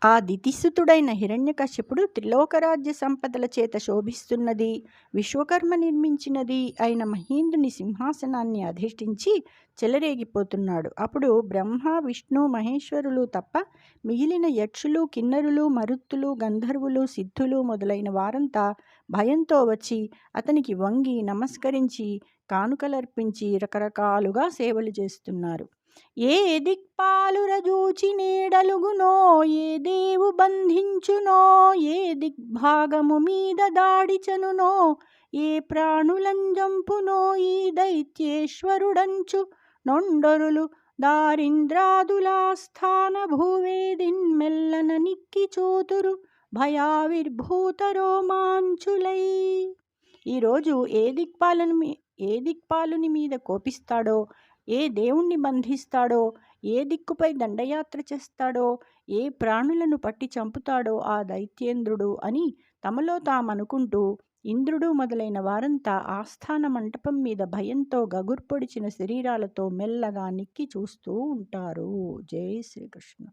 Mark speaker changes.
Speaker 1: ఆ దితిసుతుడైన హిరణ్యకశ్యపుడు త్రిలోకరాజ్య సంపదల చేత శోభిస్తున్నది, విశ్వకర్మ నిర్మించినది అయిన మహేంద్రుని సింహాసనాన్ని అధిష్ఠించి చెలరేగిపోతున్నాడు. అప్పుడు బ్రహ్మ, విష్ణు, మహేశ్వరులు తప్ప మిగిలిన యక్షులు, కిన్నరులు, మరుత్తులు, గంధర్వులు, సిద్ధులు మొదలైన వారంతా భయంతో వచ్చి అతనికి వంగి నమస్కరించి కానుకలర్పించి రకరకాలుగా సేవలు చేస్తున్నారు. ఏ దిక్పాలురజూచి నేడలుగునో, ఏ దేవు బంధించునో, ఏ దిగ్భాగము మీద దాడిచనునో, ఏ ప్రాణులంజంపునో ఈ దైత్యేశ్వరుడంచు నొండరులు దారింద్రాదులాస్థాన భూవేదిన్ మెల్లన నిక్కి చూతురు భయావిర్భూత రోమాంచులై. ఈరోజు ఏ దిక్పాలుని మీద కోపిస్తాడో, ఏ దేవుణ్ణి బంధిస్తాడో, ఏ దిక్కుపై దండయాత్ర చేస్తాడో, ఏ ప్రాణులను పట్టి చంపుతాడో ఆ దైత్యేంద్రుడు అని తమలో తామనుకుంటూ ఇంద్రుడు మొదలైన వారంతా ఆస్థాన మంటపం మీద భయంతో గగుర్పొడిచిన శరీరాలతో మెల్లగా నిక్కి చూస్తూ ఉంటారు. జై శ్రీకృష్ణ.